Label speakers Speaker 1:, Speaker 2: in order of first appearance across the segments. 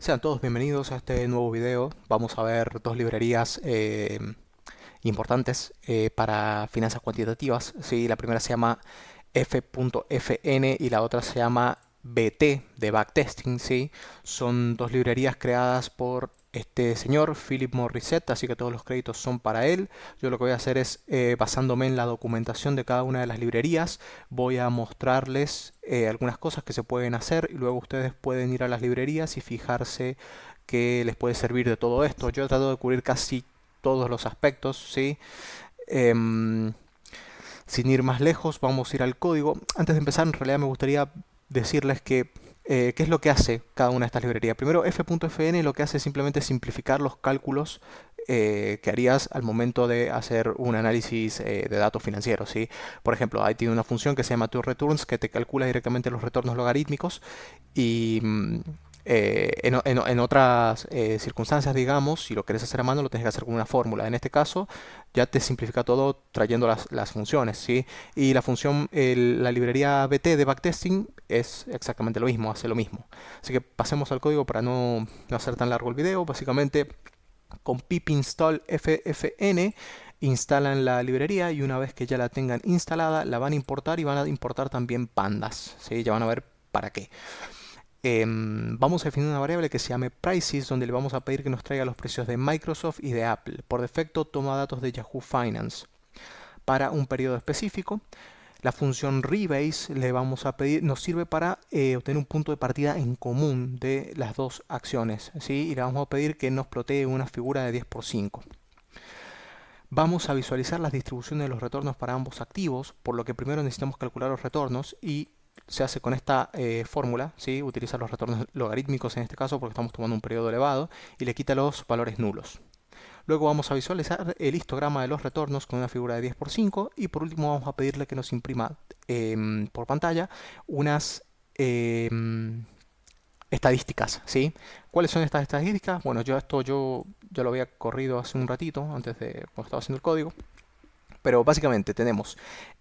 Speaker 1: Sean todos bienvenidos a este nuevo video. Vamos a ver dos librerías importantes para finanzas cuantitativas. ¿Sí? La primera se llama F.fn y la otra se llama BT de Backtesting. ¿Sí? Son dos librerías creadas por este señor, Philip Morissette, así que todos los créditos son para él. Yo lo que voy a hacer es, basándome en la documentación de cada una de las librerías, voy a mostrarles algunas cosas que se pueden hacer y luego ustedes pueden ir a las librerías y fijarse qué les puede servir de todo esto. Yo he tratado de cubrir casi todos los aspectos, ¿sí? Em, Sin ir más lejos, vamos a ir al código. Antes de empezar, en realidad me gustaría decirles que qué es lo que hace cada una de estas librerías. Primero, F.fn lo que hace es simplemente simplificar los cálculos que harías al momento de hacer un análisis de datos financieros, ¿sí? Por ejemplo, ahí tiene una función que se llama toReturns que te calcula directamente los retornos logarítmicos y en otras circunstancias, digamos, si lo quieres hacer a mano, lo tienes que hacer con una fórmula. En este caso, ya te simplifica todo trayendo las funciones, ¿sí? Y la función, la librería BT de backtesting es exactamente lo mismo, hace lo mismo. Así que pasemos al código para no hacer tan largo el video. Básicamente, con pip install ffn instalan la librería y una vez que ya la tengan instalada, la van a importar y van a importar también pandas, ¿sí? Ya van a ver para qué. Vamos a definir una variable que se llame prices, donde le vamos a pedir que nos traiga los precios de Microsoft y de Apple. Por defecto toma datos de Yahoo Finance para un periodo específico. La función rebase le vamos a pedir, nos sirve para obtener un punto de partida en común de las dos acciones, ¿sí? Y le vamos a pedir que nos plotee una figura de 10 por 5. Vamos a visualizar las distribuciones de los retornos para ambos activos, por lo que primero necesitamos calcular los retornos y se hace con esta fórmula, ¿sí? Utiliza los retornos logarítmicos en este caso porque estamos tomando un periodo elevado y le quita los valores nulos. Luego vamos a visualizar el histograma de los retornos con una figura de 10 por 5 y por último vamos a pedirle que nos imprima por pantalla unas estadísticas, ¿sí? ¿Cuáles son estas estadísticas? Bueno, yo ya lo había corrido hace un ratito, antes de cuando estaba haciendo el código, pero básicamente tenemos,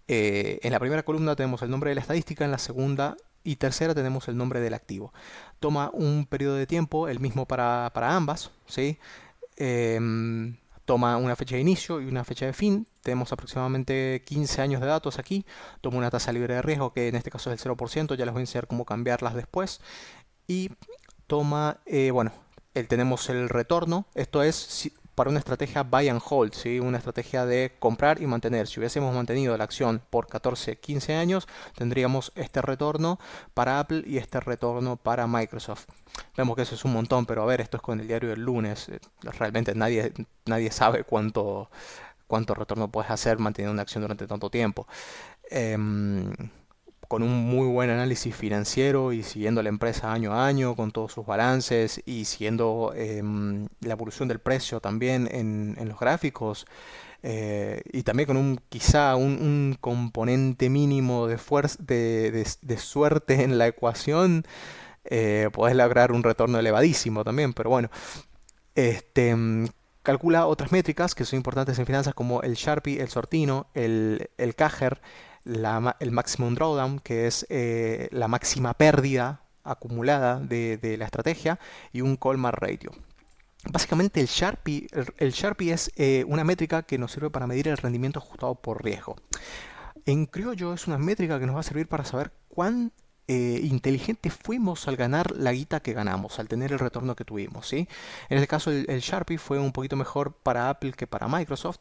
Speaker 1: en la primera columna tenemos el nombre de la estadística, en la segunda y tercera tenemos el nombre del activo. Toma un periodo de tiempo, el mismo para ambas, ¿sí? Toma una fecha de inicio y una fecha de fin. Tenemos aproximadamente 15 años de datos aquí. Toma una tasa libre de riesgo, que en este caso es el 0%. Ya les voy a enseñar cómo cambiarlas después. Y toma, bueno, tenemos el retorno. Esto es para una estrategia buy and hold, ¿sí? Una estrategia de comprar y mantener. Si hubiésemos mantenido la acción por 14, 15 años, tendríamos este retorno para Apple y este retorno para Microsoft. Vemos que eso es un montón, pero a ver, esto es con el diario del lunes. Realmente nadie sabe cuánto retorno puedes hacer manteniendo una acción durante tanto tiempo. Em, con un muy buen análisis financiero y siguiendo la empresa año a año con todos sus balances y siguiendo la evolución del precio también en los gráficos, y también con quizá un componente mínimo de suerte en la ecuación, podés lograr un retorno elevadísimo también, pero bueno, este, calcula otras métricas que son importantes en finanzas como el Sharpie, el Sortino, el CAGR, el Maximum Drawdown, que es la máxima pérdida acumulada de la estrategia, y un Colmar Ratio. Básicamente el Sharpie es una métrica que nos sirve para medir el rendimiento ajustado por riesgo. En criollo es una métrica que nos va a servir para saber cuán inteligentes fuimos al ganar la guita que ganamos, al tener el retorno que tuvimos, ¿sí? En este caso el Sharpie fue un poquito mejor para Apple que para Microsoft.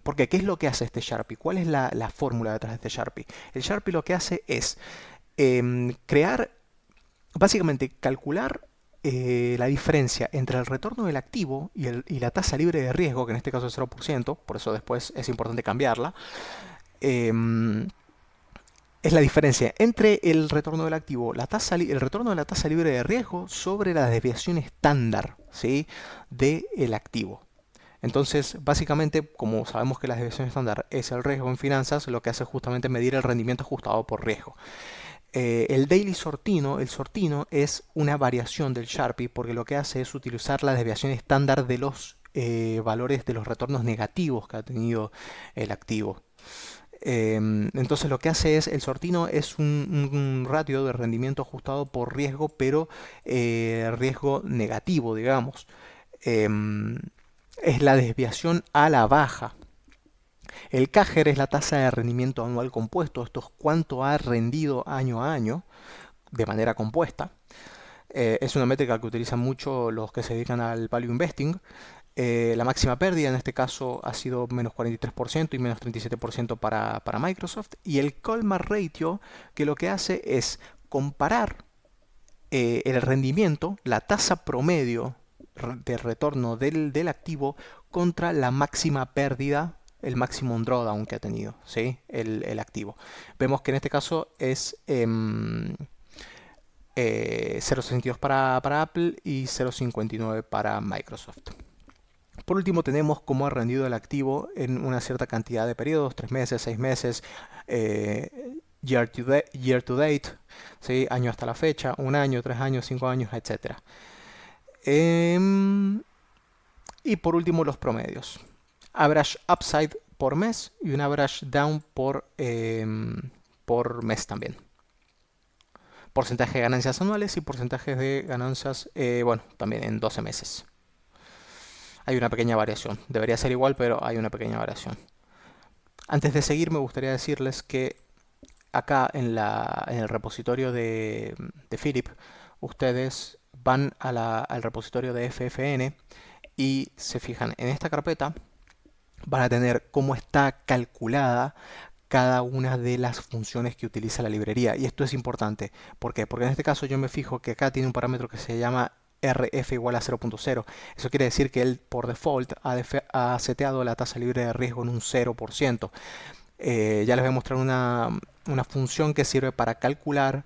Speaker 1: Porque, ¿qué es lo que hace este Sharpie? ¿Cuál es la fórmula detrás de este Sharpie? El Sharpie lo que hace es crear, básicamente calcular la diferencia entre el retorno del activo y la tasa libre de riesgo, que en este caso es 0%, por eso después es importante cambiarla. em, es la diferencia entre el retorno del activo, el retorno de la tasa libre de riesgo sobre la desviación estándar, ¿sí? Del activo. Entonces, básicamente, como sabemos que la desviación estándar es el riesgo en finanzas, lo que hace es justamente medir el rendimiento ajustado por riesgo. El Daily Sortino, el Sortino es una variación del Sharpie porque lo que hace es utilizar la desviación estándar de los valores de los retornos negativos que ha tenido el activo. Entonces lo que hace es, el sortino es un ratio de rendimiento ajustado por riesgo, pero riesgo negativo, digamos. Em, es la desviación a la baja. El CAGR es la tasa de rendimiento anual compuesto, esto es cuánto ha rendido año a año de manera compuesta. Es una métrica que utilizan mucho los que se dedican al value investing. La máxima pérdida en este caso ha sido menos 43% y menos 37% para Microsoft. Y el Colmar Ratio, que lo que hace es comparar el rendimiento, la tasa promedio de retorno del activo contra la máxima pérdida, el máximo drawdown que ha tenido, ¿sí? El activo. Vemos que en este caso es 0,62 para Apple y 0,59 para Microsoft. Por último tenemos cómo ha rendido el activo en una cierta cantidad de periodos, 3 meses, 6 meses, year to date, ¿sí? Año hasta la fecha, 1 año, 3 años, 5 años, etc. Y por último los promedios. Average upside por mes y un average down por mes también. Porcentaje de ganancias anuales y porcentajes de ganancias, bueno, también en 12 meses. Hay una pequeña variación. Debería ser igual, pero hay una pequeña variación. Antes de seguir, me gustaría decirles que acá en el repositorio de Philip, ustedes van al repositorio de FFN y se fijan en esta carpeta, van a tener cómo está calculada cada una de las funciones que utiliza la librería. Y esto es importante. ¿Por qué? Porque en este caso yo me fijo que acá tiene un parámetro que se llama RF igual a 0.0. Eso quiere decir que él por default ha seteado la tasa libre de riesgo en un 0%. Ya les voy a mostrar una función que sirve para calcular,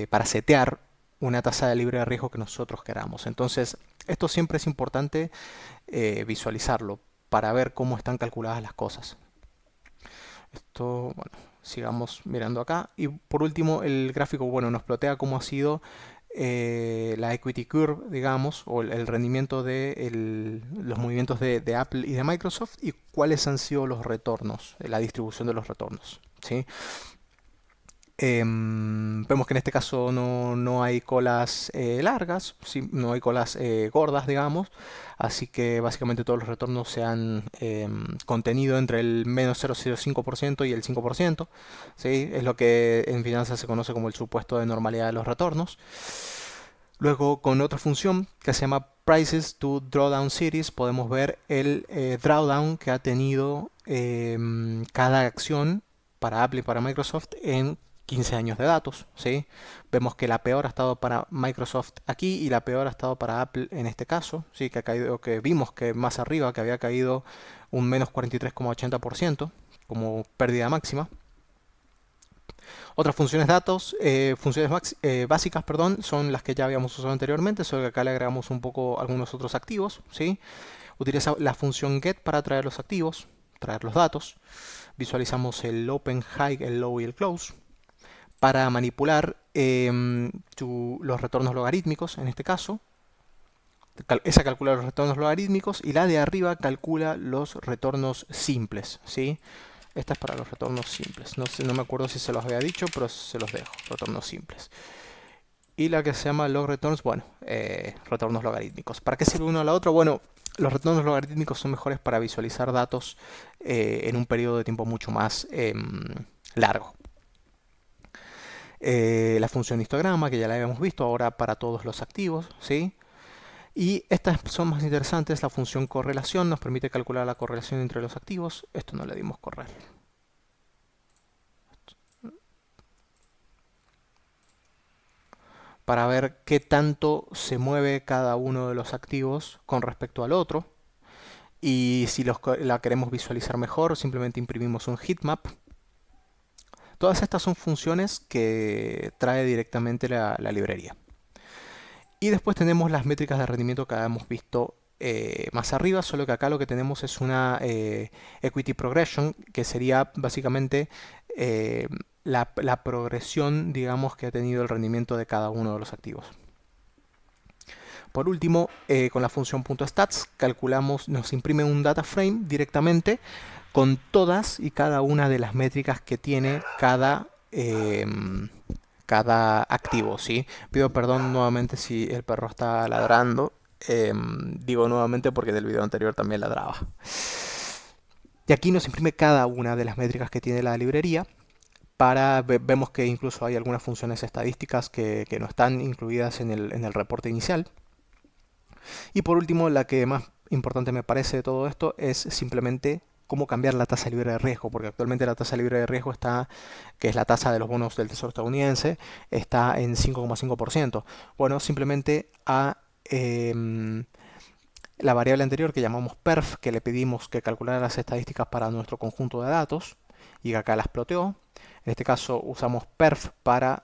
Speaker 1: para setear una tasa de libre de riesgo que nosotros queramos. Entonces, esto siempre es importante visualizarlo para ver cómo están calculadas las cosas. Esto, bueno, sigamos mirando acá. Y por último, el gráfico, bueno, nos plotea cómo ha sido la equity curve, digamos, o el rendimiento de los movimientos de Apple y de Microsoft y cuáles han sido los retornos, la distribución de los retornos, ¿sí? Vemos que en este caso no hay colas largas, ¿sí? No hay colas gordas, digamos, así que básicamente todos los retornos se han contenido entre el menos 0,05% y el 5%, ¿sí? Es lo que en finanzas se conoce como el supuesto de normalidad de los retornos. Luego, con otra función que se llama Prices to Drawdown Series, podemos ver el drawdown que ha tenido cada acción para Apple y para Microsoft en 15 años de datos, ¿sí? Vemos que la peor ha estado para Microsoft aquí y la peor ha estado para Apple en este caso, ¿sí? Que ha caído, que vimos que más arriba, que había caído un menos 43,80% como pérdida máxima. Otras funciones datos, básicas, perdón, son las que ya habíamos usado anteriormente, solo que acá le agregamos un poco algunos otros activos, ¿sí? Utiliza la función get para traer los activos, traer los datos. Visualizamos el open, high, el low y el close. Para manipular los retornos logarítmicos, en este caso, esa calcula los retornos logarítmicos y la de arriba calcula los retornos simples, ¿sí? Esta es para los retornos simples. No sé, no me acuerdo si se los había dicho, pero se los dejo. Retornos simples. Y la que se llama log returns, bueno, retornos logarítmicos. ¿Para qué sirve uno a la otra? Bueno, los retornos logarítmicos son mejores para visualizar datos en un periodo de tiempo mucho más largo. La función histograma, que ya la habíamos visto, ahora para todos los activos, ¿sí? Y estas son más interesantes. La función correlación nos permite calcular la correlación entre los activos. Esto no le dimos correr. Para ver qué tanto se mueve cada uno de los activos con respecto al otro. Y si la queremos visualizar mejor, simplemente imprimimos un heatmap. Todas estas son funciones que trae directamente la librería. Y después tenemos las métricas de rendimiento que habíamos visto más arriba, solo que acá lo que tenemos es una equity progression, que sería básicamente la progresión, digamos, que ha tenido el rendimiento de cada uno de los activos. Por último, con la función .stats calculamos, nos imprime un data frame directamente con todas y cada una de las métricas que tiene cada activo, ¿sí? Pido perdón nuevamente si el perro está ladrando. Digo nuevamente porque del video anterior también ladraba. Y aquí nos imprime cada una de las métricas que tiene la librería. Vemos que incluso hay algunas funciones estadísticas que no están incluidas en el reporte inicial. Y por último, la que más importante me parece de todo esto es simplemente cómo cambiar la tasa libre de riesgo, porque actualmente la tasa libre de riesgo está, que es la tasa de los bonos del Tesoro estadounidense, está en 5,5%. Bueno, simplemente a la variable anterior que llamamos perf, que le pedimos que calculara las estadísticas para nuestro conjunto de datos, y que acá las ploteó. En este caso usamos perf perf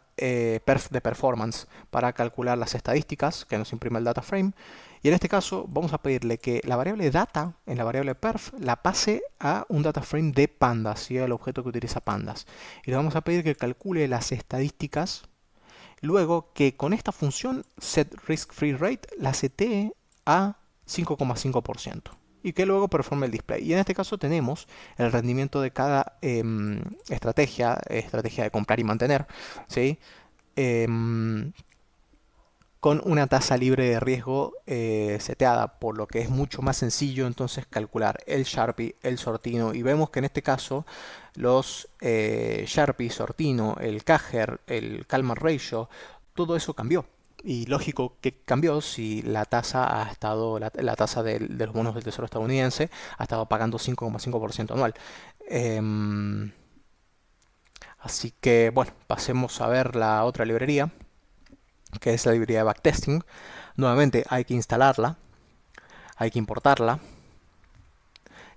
Speaker 1: de performance para calcular las estadísticas que nos imprime el data frame. Y en este caso vamos a pedirle que la variable data en la variable perf la pase a un data frame de pandas, ¿sí? El objeto que utiliza pandas. Y le vamos a pedir que calcule las estadísticas. Luego que con esta función setRiskFreeRate la setee a 5,5% y que luego performe el display. Y en este caso tenemos el rendimiento de cada estrategia de comprar y mantener, ¿sí? Con una tasa libre de riesgo seteada, por lo que es mucho más sencillo entonces calcular el Sharpie, el Sortino, y vemos que en este caso los Sharpie, Sortino, el Cajer, el Kalman Ratio, todo eso cambió. Y lógico que cambió si la tasa ha estado, la tasa de los bonos del Tesoro estadounidense ha estado pagando 5,5% anual. Así que bueno, pasemos a ver la otra librería, que es la librería de backtesting. Nuevamente hay que instalarla, hay que importarla.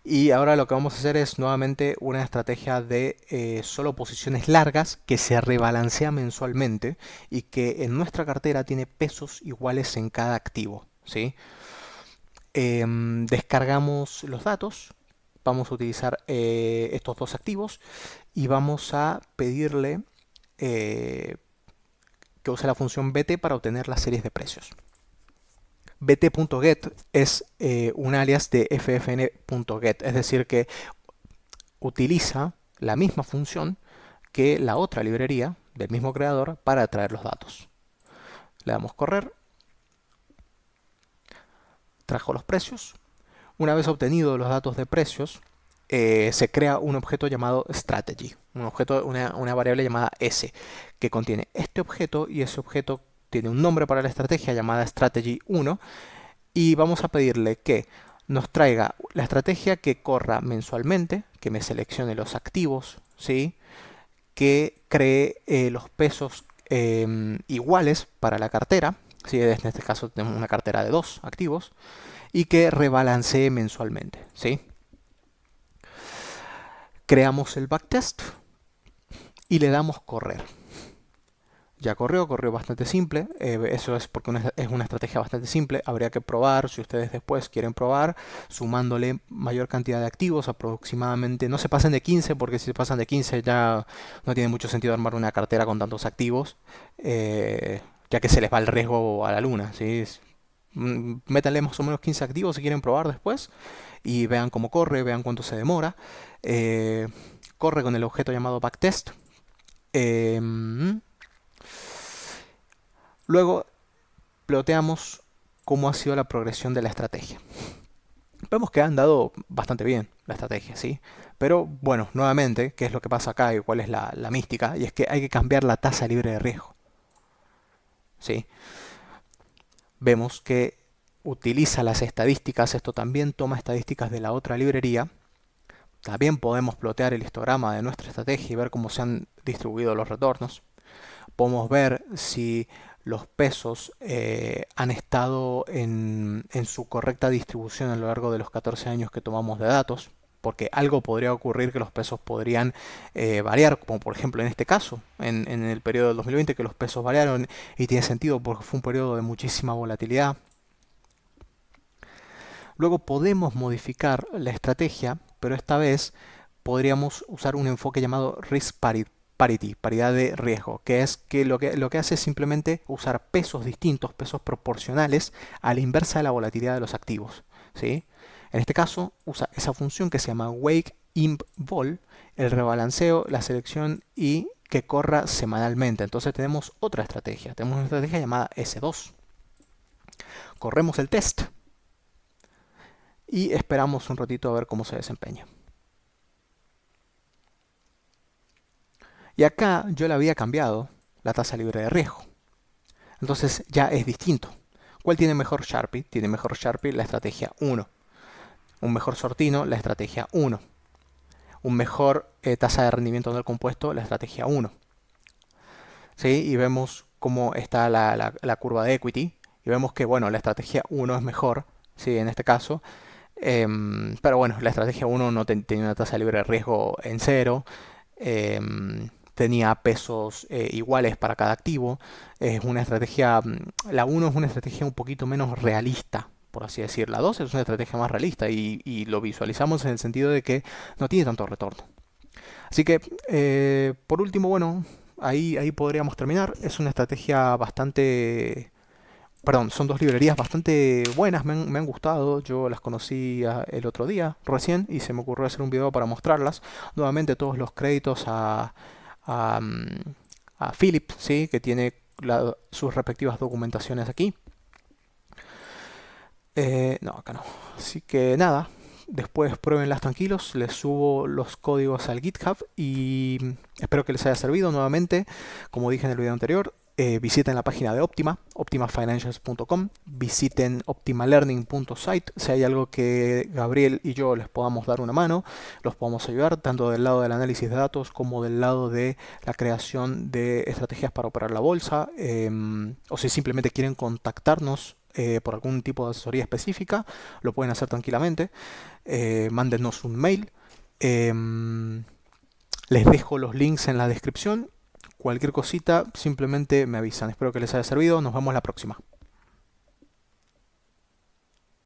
Speaker 1: Y ahora lo que vamos a hacer es nuevamente una estrategia de solo posiciones largas que se rebalancea mensualmente y que en nuestra cartera tiene pesos iguales en cada activo, ¿sí? Descargamos los datos, vamos a utilizar estos dos activos y vamos a pedirle que use la función bt para obtener las series de precios. bt.get es un alias de ffn.get, es decir que utiliza la misma función que la otra librería del mismo creador para traer los datos. Le damos correr, trajo los precios. Una vez obtenidos los datos de precios, se crea un objeto llamado strategy, una variable llamada s, que contiene este objeto, y ese objeto tiene un nombre para la estrategia llamada strategy 1, y vamos a pedirle que nos traiga la estrategia que corra mensualmente, que me seleccione los activos, ¿sí? Que cree los pesos iguales para la cartera, ¿sí? En este caso tenemos una cartera de 2 activos, y que rebalancee mensualmente, ¿sí? Creamos el backtest y le damos correr. Ya corrió bastante simple. Eso es porque es una estrategia bastante simple. Habría que probar, si ustedes después quieren probar, sumándole mayor cantidad de activos, aproximadamente. No se pasen de 15, porque si se pasan de 15 ya no tiene mucho sentido armar una cartera con tantos activos, ya que se les va el riesgo a la luna, ¿sí? Métanle más o menos 15 activos si quieren probar después y vean cómo corre, vean cuánto se demora. Corre con el objeto llamado backtest. Luego ploteamos cómo ha sido la progresión de la estrategia. Vemos que ha andado bastante bien la estrategia, ¿sí? Pero bueno, nuevamente, ¿qué es lo que pasa acá y cuál es la mística? Y es que hay que cambiar la tasa libre de riesgo, ¿sí? Vemos que utiliza las estadísticas, esto también toma estadísticas de la otra librería. También podemos plotear el histograma de nuestra estrategia y ver cómo se han distribuido los retornos. Podemos ver si los pesos han estado en su correcta distribución a lo largo de los 14 años que tomamos de datos, porque algo podría ocurrir que los pesos podrían variar, como por ejemplo en este caso, en el periodo del 2020, que los pesos variaron, y tiene sentido porque fue un periodo de muchísima volatilidad. Luego podemos modificar la estrategia, pero esta vez podríamos usar un enfoque llamado Risk parity, paridad de riesgo, que es que lo que hace es simplemente usar pesos distintos, pesos proporcionales a la inversa de la volatilidad de los activos, ¿sí? En este caso usa esa función que se llama wake imp vol, el rebalanceo, la selección y que corra semanalmente. Entonces tenemos otra estrategia, tenemos una estrategia llamada S2. Corremos el test y esperamos un ratito a ver cómo se desempeña. Y acá yo le había cambiado la tasa libre de riesgo. Entonces ya es distinto. ¿Cuál tiene mejor Sharpie? Tiene mejor Sharpie la estrategia 1. Un mejor sortino, la estrategia 1. Un mejor tasa de rendimiento del compuesto, la estrategia 1. ¿Sí? Y vemos cómo está la curva de equity. Y vemos que, bueno, la estrategia 1 es mejor, ¿sí? En este caso. Pero bueno, la estrategia 1 no tenía una tasa libre de riesgo en cero. Tenía pesos iguales para cada activo. Es una estrategia, la 1 es una estrategia un poquito menos realista, por así decir. La 2 es una estrategia más realista y lo visualizamos en el sentido de que no tiene tanto retorno. Así que, por último, bueno, ahí podríamos terminar. Es una estrategia bastante... Perdón, son dos librerías bastante buenas, me han gustado. Yo las conocí el otro día, recién, y se me ocurrió hacer un video para mostrarlas. Nuevamente todos los créditos a, mm, a Philip, ¿sí? Que tiene sus respectivas documentaciones aquí. No, acá no. Así que nada, después pruébenlas tranquilos, les subo los códigos al GitHub y espero que les haya servido nuevamente. Como dije en el video anterior, visiten la página de Optima, optimafinancials.com, visiten optimalearning.site, si hay algo que Gabriel y yo les podamos dar una mano, los podamos ayudar, tanto del lado del análisis de datos como del lado de la creación de estrategias para operar la bolsa, o si simplemente quieren contactarnos por algún tipo de asesoría específica, lo pueden hacer tranquilamente. Mándenos un mail. Les dejo los links en la descripción. Cualquier cosita, simplemente me avisan. Espero que les haya servido. Nos vemos la próxima.